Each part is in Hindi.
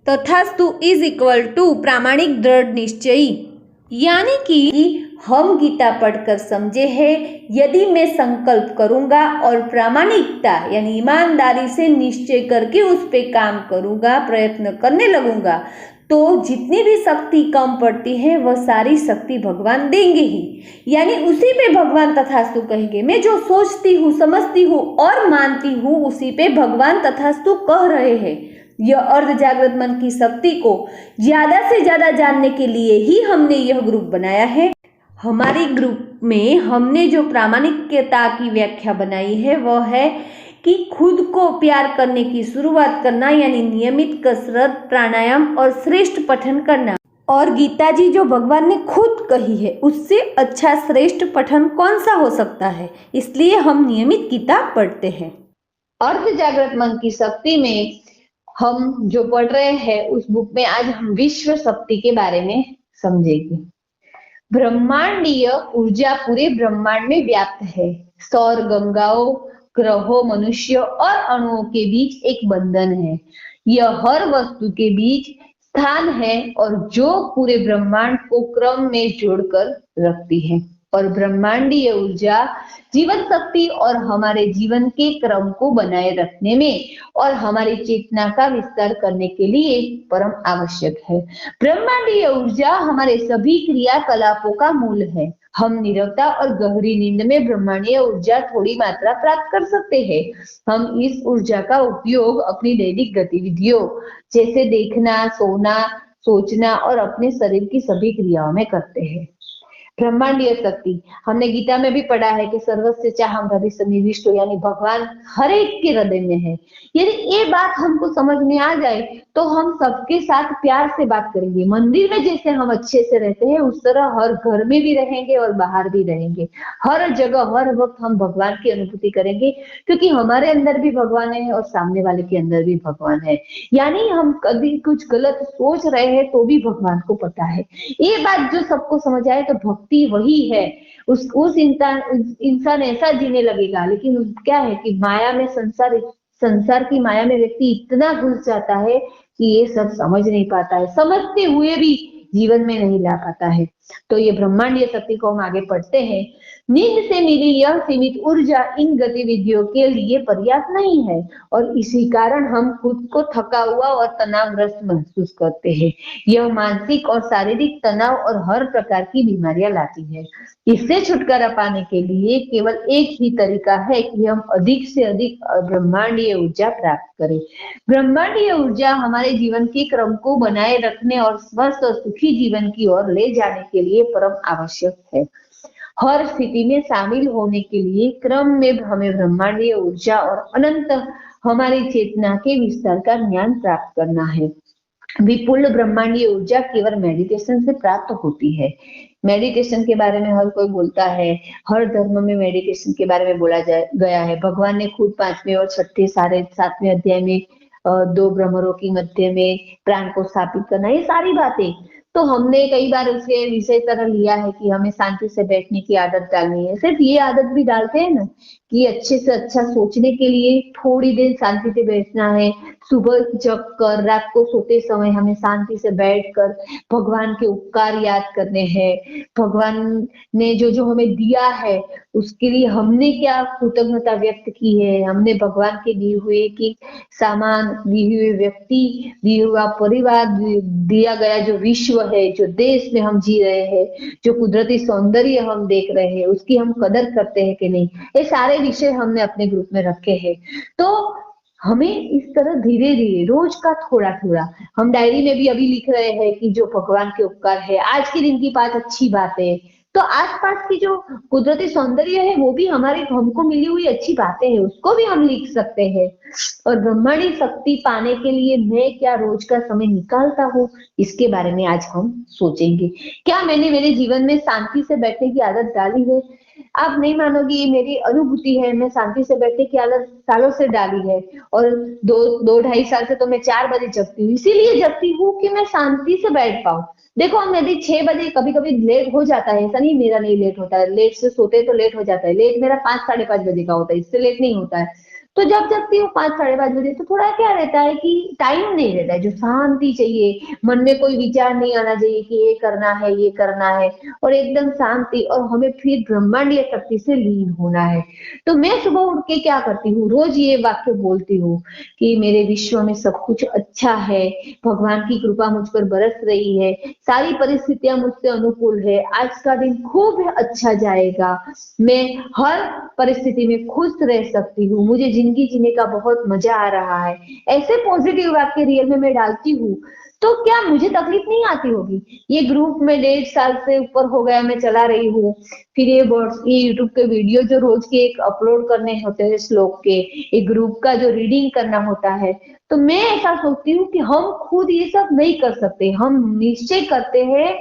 तथास्तु इज इक्वल टू प्रामाणिक दृढ़ निश्चयी। यानी कि हम गीता पढ़कर समझे हैं, यदि मैं संकल्प करूंगा और प्रामाणिकता यानी ईमानदारी से निश्चय करके उस पे काम करूंगा, प्रयत्न करने लगूंगा, तो जितनी भी शक्ति कम पड़ती है वह सारी शक्ति भगवान देंगे ही। यानी उसी पे भगवान तथास्तु कहेंगे। मैं जो सोचती हूँ, समझती हूँ और मानती हूँ, उसी पे भगवान तथास्तु कह रहे हैं। यह अर्ध जागृत मन की शक्ति को ज्यादा से ज्यादा जानने के लिए ही हमने यह ग्रुप बनाया है। हमारे ग्रुप में हमने जो प्रामाणिकता की व्याख्या बनाई है वह है कि खुद को प्यार करने की शुरुआत करना, यानी नियमित कसरत, प्राणायाम और श्रेष्ठ पठन करना। और गीता जी जो भगवान ने खुद कही है, उससे अच्छा श्रेष्ठ पठन कौन सा हो सकता है। इसलिए हम नियमित गीता पढ़ते हैं। अर्ध जागृत मन की शक्ति में हम जो पढ़ रहे हैं, उस बुक में आज हम विश्व शक्ति के बारे में समझेंगे। ब्रह्मांडीय ऊर्जा पूरे ब्रह्मांड में व्याप्त है। सौर गंगाओं, ग्रहों, मनुष्य और अणुओं के बीच एक बंधन है। यह हर वस्तु के बीच स्थान है और जो पूरे ब्रह्मांड को क्रम में जोड़कर रखती है। और ब्रह्मांडीय ऊर्जा जीवन शक्ति और हमारे जीवन के क्रम को बनाए रखने में और हमारी चेतना का विस्तार करने के लिए परम आवश्यक है। ब्रह्मांडीय ऊर्जा हमारे सभी क्रियाकलापों का मूल है। हम नीरवता और गहरी नींद में ब्रह्मांडीय ऊर्जा थोड़ी मात्रा प्राप्त कर सकते हैं। हम इस ऊर्जा का उपयोग अपनी दैनिक गतिविधियों जैसे देखना, सोना, सोचना और अपने शरीर की सभी क्रियाओं में करते हैं। ब्रह्मांडीय शक्ति हमने गीता में भी पढ़ा है कि सर्वस्य चाहम हृदय सन्निविष्टो, यानी भगवान हर एक के हृदय में है। यदि ये बात हमको समझ में आ जाए तो हम सबके साथ प्यार से बात करेंगे। मंदिर में जैसे हम अच्छे से रहते हैं, उस तरह हर घर में भी रहेंगे और बाहर भी रहेंगे। हर जगह हर वक्त हम भगवान की अनुभूति करेंगे, क्योंकि हमारे अंदर भी भगवान है और सामने वाले के अंदर भी भगवान है। यानी हम कभी कुछ गलत सोच रहे हैं तो भी भगवान को पता है। ये बात जो सबको समझ आए तो भक्ति वही है। उस इंसान ऐसा जीने लगेगा। लेकिन क्या है कि माया में, संसार की माया में व्यक्ति इतना घुस जाता है कि ये सब समझ नहीं पाता है, समझते हुए भी जीवन में नहीं ला पाता है। तो ये ब्रह्मांडीय शक्ति को हम आगे पढ़ते हैं। नींद से मिली यह सीमित ऊर्जा इन गतिविधियों के लिए पर्याप्त नहीं है और इसी कारण हम खुद को थका हुआ और तनावग्रस्त महसूस करते हैं। यह मानसिक और शारीरिक तनाव और हर प्रकार की बीमारियां लाती है। इससे छुटकारा पाने के लिए केवल एक ही तरीका है कि हम अधिक से अधिक ब्रह्मांडीय ऊर्जा प्राप्त करें। ब्रह्मांडीय ऊर्जा हमारे जीवन के क्रम को बनाए रखने और स्वस्थ और सुखी जीवन की ओर ले जाने के लिए परम आवश्यक है। हर स्थिति में शामिल होने के लिए क्रम में हमें ब्रह्मांडीय ऊर्जा और अनंत हमारी चेतना के विस्तार का ज्ञान प्राप्त करना है। विपुल ब्रह्मांडीय ऊर्जा केवल मेडिटेशन से प्राप्त होती है। मेडिटेशन के बारे में हर कोई बोलता है, हर धर्म में मेडिटेशन के बारे में बोला गया है। भगवान ने खुद 5वें और 6ठे, 7वें अध्याय में दो ब्रह्मरों की मध्य में प्राण को स्थापित करना, ये सारी बातें तो हमने कई बार उसके विषय तरह लिया है कि हमें शांति से बैठने की आदत डालनी है। सिर्फ ये आदत भी डालते हैं ना कि अच्छे से अच्छा सोचने के लिए थोड़ी देर शांति से बैठना है। सुबह जग कर रात को सोते समय हमें शांति से बैठकर भगवान के उपकार याद करने हैं। भगवान ने जो जो हमें दिया है उसके लिए हमने क्या कृतज्ञता व्यक्त की है। हमने भगवान के दिए हुए की सामान, दिए हुए व्यक्ति, दिया हुआ परिवार, दिया गया जो विश्व है, जो देश में हम जी रहे हैं, जो कुदरती सौंदर्य हम देख रहे हैं, उसकी हम कदर करते हैं कि नहीं, ये सारे विषय हमने अपने ग्रुप में रखे हैं। तो हमें इस तरह धीरे धीरे रोज का थोड़ा थोड़ा, हम डायरी में भी अभी लिख रहे हैं कि जो भगवान के उपकार है, आज के दिन की बात, अच्छी बात है। तो आसपास की जो कुदरती सौंदर्य है वो भी हमारे, हमको मिली हुई अच्छी बातें हैं, उसको भी हम लिख सकते हैं। और ब्रह्मांडी शक्ति पाने के लिए मैं क्या रोज का समय निकालता हूँ, इसके बारे में आज हम सोचेंगे। क्या मैंने मेरे जीवन में शांति से बैठने की आदत डाली है? आप नहीं मानोगी, ये मेरी अनुभूति है। मैं शांति से बैठने की आदत सालों से डाली है और दो ढाई साल से तो मैं 4 बजे जगती हूँ। इसीलिए जगती हूँ कि मैं शांति से बैठ पाऊं। देखो, हम यदि 6 बजे, कभी कभी लेट हो जाता है, ऐसा नहीं मेरा नहीं लेट होता है, लेट से सोते तो लेट हो जाता है। लेट मेरा 5 साढ़े 5 बजे का होता है, इससे लेट नहीं होता है। तो जब जगती हूँ 5 साढ़े 5 बजे, तो थोड़ा क्या रहता है कि टाइम नहीं रहता है, जो शांति चाहिए, मन में कोई विचार नहीं आना चाहिए कि ये करना है, ये करना है, और एकदम शांति, और हमें फिर ब्रह्मांडीय शक्ति से लीन होना है। तो मैं सुबह उठ के क्या करती हूँ, रोज ये वाक्य बोलती हूँ कि मेरे विश्व में सब कुछ अच्छा है, भगवान की कृपा मुझ पर बरस रही है, सारी परिस्थितियां मुझसे अनुकूल है, आज का दिन खूब अच्छा जाएगा, मैं हर परिस्थिति में खुश रह सकती हूँ, मुझे जिंदगी जीने का बहुत मजा आ रहा है। ऐसे पॉजिटिव वाक्य रियल में मैं डालती हूँ, तो क्या मुझे तकलीफ नहीं आती होगी? ये ग्रुप में 1.5 साल से ऊपर हो गया मैं चला रही हूँ। फिर ये यूट्यूब के वीडियो जो रोज के एक अपलोड करने होते हैं श्लोक के, एक ग्रुप का जो रीडिंग करना होता है, तो मैं ऐसा सोचती हूँ कि हम खुद ये सब नहीं कर सकते, हम निश्चय करते हैं,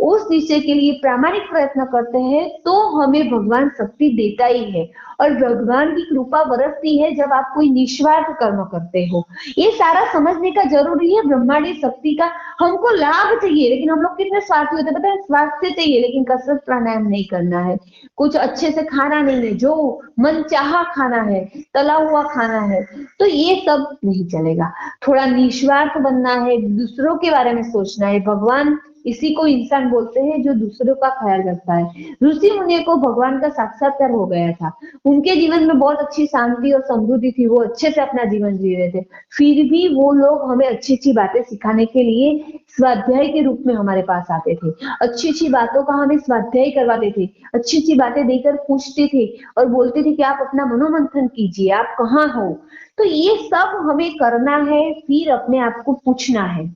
उस निश्चय के लिए प्रामाणिक प्रयत्न करते हैं, तो हमें भगवान शक्ति देता ही है। और भगवान की कृपा बरसती है जब आप कोई निस्वार्थ कर्म करते हो। ये सारा समझने का जरूरी है ब्रह्मांडी शक्ति का। हमको लाभ चाहिए, लेकिन हम लोग कितने स्वार्थी होते हैं पता है? स्वास्थ्य चाहिए लेकिन कसरत प्राणायाम नहीं करना है, कुछ अच्छे से खाना नहीं है, जो मन चाहा खाना है, तला हुआ खाना है, तो ये सब नहीं चलेगा। थोड़ा निस्वार्थ बनना है, दूसरों के बारे में सोचना है। भगवान इसी को इंसान बोलते हैं जो दूसरों का ख्याल रखता है। ऋषि मुनि को भगवान का साक्षात्कार हो गया था, उनके जीवन में बहुत अच्छी शांति और समृद्धि थी, वो अच्छे से अपना जीवन जी रहे थे, फिर भी वो लोग हमें अच्छी अच्छी बातें सिखाने के लिए स्वाध्याय के रूप में हमारे पास आते थे, अच्छी अच्छी बातों का हमें स्वाध्याय करवाते थे, अच्छी अच्छी बातें देकर पूछते थे और बोलते थे कि आप अपना मनोमंथन कीजिए, आप कहाँ हो। तो ये सब हमें करना है, फिर अपने आप को पूछना है,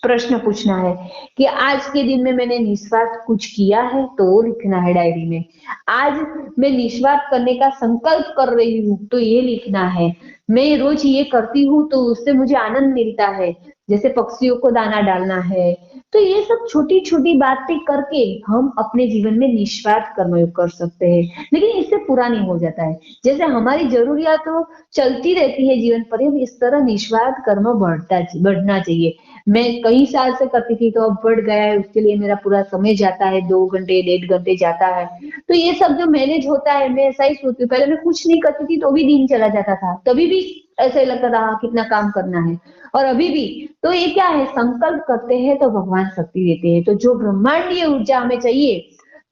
प्रश्न पूछना है कि आज के दिन में मैंने निस्वार्थ कुछ किया है, तो वो लिखना है डायरी में। आज मैं निस्वार्थ करने का संकल्प कर रही हूँ, तो ये लिखना है। मैं रोज ये करती हूँ तो उससे मुझे आनंद मिलता है, जैसे पक्षियों को दाना डालना है। तो ये सब छोटी छोटी बातें करके हम अपने जीवन में निस्वार्थ कर्म कर सकते हैं, लेकिन इससे पूरा नहीं हो जाता है। जैसे हमारी जरूरियात तो चलती रहती है जीवन पर्यंत, इस तरह निस्वार्थ कर्म बढ़ना चाहिए। मैं कई साल से करती थी, तो अब बढ़ गया है, उसके लिए मेरा पूरा समय जाता है, 2 घंटे 1.5 घंटे जाता है। तो ये सब जो मैनेज होता है, मैं ऐसा ही सोचती हूँ। पहले मैं कुछ नहीं करती थी तो भी दिन चला जाता था, तभी भी ऐसा ही लगता था हाँ, कितना काम करना है, और अभी भी। तो ये क्या है, संकल्प करते हैं तो भगवान शक्ति देते हैं। तो जो ब्रह्मांडीय ऊर्जा हमें चाहिए,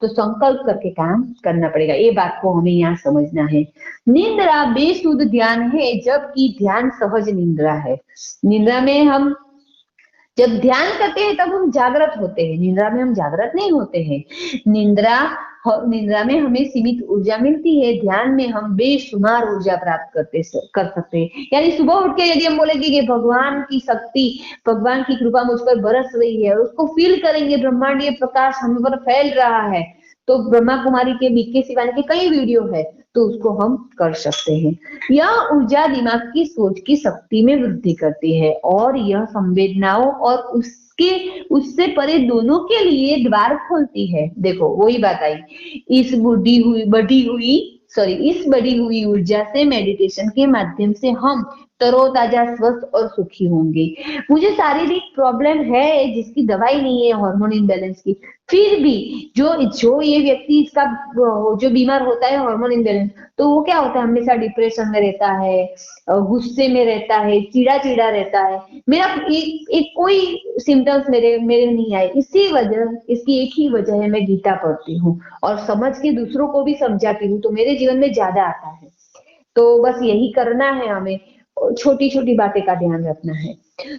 तो संकल्प करके काम करना पड़ेगा, ये बात को हमें यहाँ समझना है। निंद्रा बेसुध ध्यान है, जबकि ध्यान सहज निंद्रा है। निंद्रा में हम जब ध्यान करते हैं तब हम जागृत होते हैं, निंद्रा में हम जागृत नहीं होते हैं। निंद्रा में हमें सीमित ऊर्जा मिलती है, ध्यान में हम बेशुमार ऊर्जा प्राप्त कर सकते हैं। यानी सुबह उठ के यदि हम बोलेंगे कि भगवान की शक्ति, भगवान की कृपा मुझ पर बरस रही है, और उसको फील करेंगे, ब्रह्मांडीय प्रकाश हम पर फैल रहा है, तो ब्रह्मा कुमारी के बीके शिवानी के कई वीडियो है, तो उसको हम कर सकते हैं। यह ऊर्जा दिमाग की सोच की शक्ति में वृद्धि करती है, और यह संवेदनाओं और उससे परे दोनों के लिए द्वार खोलती है। देखो वही बात आई, इस बढ़ी हुई ऊर्जा से मेडिटेशन के माध्यम से हम तरोताजा, स्वस्थ और सुखी होंगे। मुझे शारीरिक प्रॉब्लम है जिसकी दवाई नहीं है, हार्मोन इम्बैलेंस की, फिर भी जो ये व्यक्ति इसका जो बीमार होता है हार्मोन इम्बैलेंस, तो वो क्या होता है, हमेशा डिप्रेशन में रहता है, गुस्से में रहता है, चिड़ा चिड़ा रहता है। मेरा एक कोई सिम्टम्स मेरे मेरे नहीं आए, इसकी एक ही वजह है, मैं गीता पढ़ती हूँ और समझ के दूसरों को भी समझाती हूँ, तो मेरे जीवन में ज्यादा आता है। तो बस यही करना है हमें, छोटी छोटी बातें का ध्यान रखना है।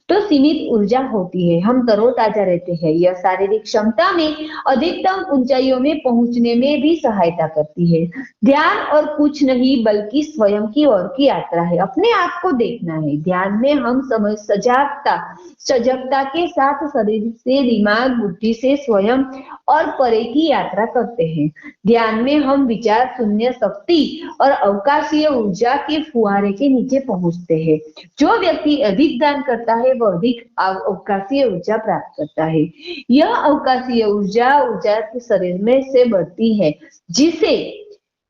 तो सीमित ऊर्जा होती है, हम तरोताजा रहते हैं, यह शारीरिक क्षमता में अधिकतम ऊंचाइयों में पहुंचने में भी सहायता करती है। ध्यान और कुछ नहीं बल्कि स्वयं की ओर की यात्रा है, अपने आप को देखना है। ध्यान में हम सजगता के साथ शरीर से, दिमाग, बुद्धि से स्वयं और परे की यात्रा करते हैं। ध्यान में हम विचार शून्य शक्ति और अवकाशीय ऊर्जा के फुहारे के नीचे पहुंचते हैं। जो व्यक्ति अधिक ध्यान करता है वह अधिक अवकाशीय ऊर्जा प्राप्त करता है। यह अवकाशीय ऊर्जा के शरीर में से बढ़ती है, जिसे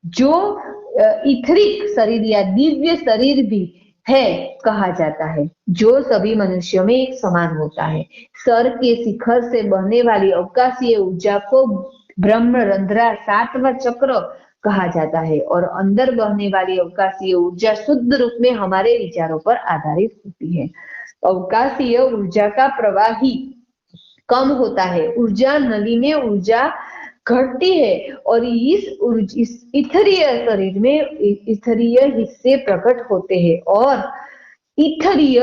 जो इथरिक शरीर या दिव्य शरीर भी है कहा जाता है, जो सभी मनुष्यों में एक समान होता है। सर के शिखर से बहने वाली अवकाशीय ऊर्जा को ब्रह्म रंध्रा 7वां चक्र कहा जाता है और अंदर बहने वाली अवकाशीय ऊर्जा शुद्ध रूप में हमारे विचारों पर आधारित होती है। अवकाशीय ऊर्जा का प्रवाह ही कम होता है, ऊर्जा नली में ऊर्जा घटती है और इस इथरीय शरीर में इथरीय हिस्से प्रकट होते हैं और इथरीय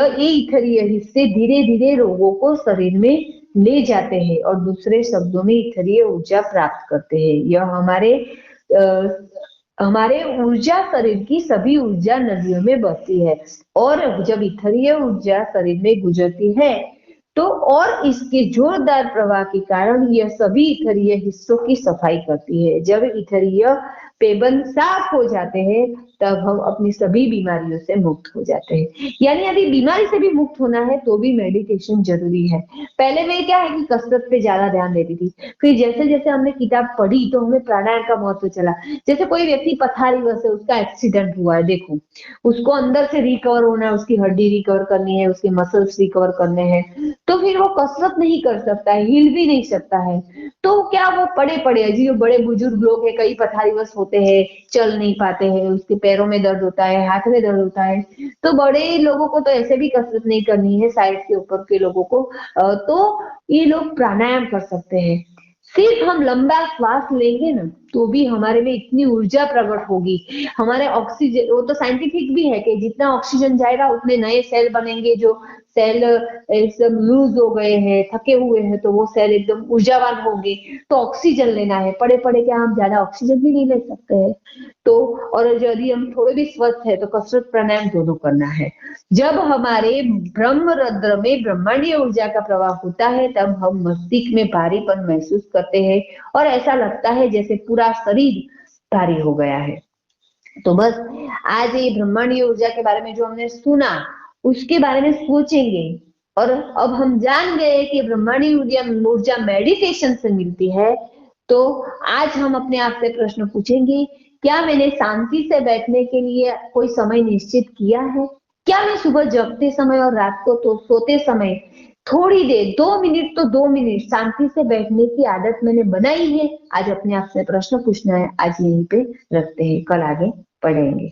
हिस्से धीरे धीरे रोगों को शरीर में ले जाते हैं और दूसरे शब्दों में इथरीय ऊर्जा प्राप्त करते हैं। यह हमारे ऊर्जा शरीर की सभी ऊर्जा नदियों में बहती है और जब इथरीय ऊर्जा शरीर में गुजरती है तो और इसके जोरदार प्रवाह के कारण यह सभी इथरीय हिस्सों की सफाई करती है। जब इथरीय पेबंद साफ हो जाते हैं तब हम अपनी सभी बीमारियों से मुक्त हो जाते हैं। यानी यदि बीमारी से भी मुक्त होना है तो भी मेडिटेशन जरूरी है। पहले में क्या है कि कसरत पे ज्यादा ध्यान देती थी, फिर जैसे जैसे हमने किताब पढ़ी तो हमें प्राणायाम का महत्व चला। जैसे कोई व्यक्ति पथारीवश है, उसका एक्सीडेंट हुआ है, देखो उसको अंदर से रिकवर होना है, उसकी हड्डी रिकवर करनी है, उसके मसल्स रिकवर करने हैं, तो फिर वो कसरत नहीं कर सकता है, हिल भी नहीं सकता है, तो क्या वो पड़े पड़े जो बड़े बुजुर्ग लोग हैं, कई पथारीवश होते हैं, चल नहीं पाते हैं, उसके पैरों में दर्द होता है, हाथ में दर्द होता है, तो बड़े लोगों को तो ऐसे भी कसरत नहीं करनी है, साइड के ऊपर के लोगों को तो ये लोग प्राणायाम कर सकते हैं। सिर्फ हम लंबा श्वास लेंगे ना तो भी हमारे में इतनी ऊर्जा प्रकट होगी, हमारे ऑक्सीजन, वो तो साइंटिफिक भी है कि जितना ऑक्सीजन जाएगा उतने नए सेल बनेंगे, जो सेल एकदम लूज हो गए हैं, थके हुए हैं, तो वो सेल एकदम ऊर्जावान होंगे। तो ऑक्सीजन लेना है, पड़े पड़े क्या हम ज्यादा ऑक्सीजन भी नहीं ले सकते हैं, तो और यदि हम थोड़े भी स्वस्थ है तो कसरत प्राणायाम दोनों करना है। जब हमारे ब्रह्मरंध्र में ब्रह्मांडीय ऊर्जा का प्रवाह होता है तब हम मस्तिष्क में भारीपन महसूस करते हैं और ऐसा लगता है जैसे पूरा शरीर भारी हो गया है। तो बस आज ये ब्रह्मांडीय ऊर्जा के बारे में जो हमने सुना उसके बारे में सोचेंगे और अब हम जान गए कि ब्रह्मांडीय ऊर्जा मेडिटेशन से मिलती है। तो आज हम अपने आप से प्रश्न पूछेंगे, क्या मैंने शांति से बैठने के लिए कोई समय निश्चित किया है? क्या मैं सुबह जगते समय और रात को तो सोते समय थोड़ी देर 2 मिनट तो 2 मिनट शांति से बैठने की आदत मैंने बनाई है? आज अपने आप से प्रश्न पूछना है। आज यहीं पे रखते हैं, कल आगे पढ़ेंगे।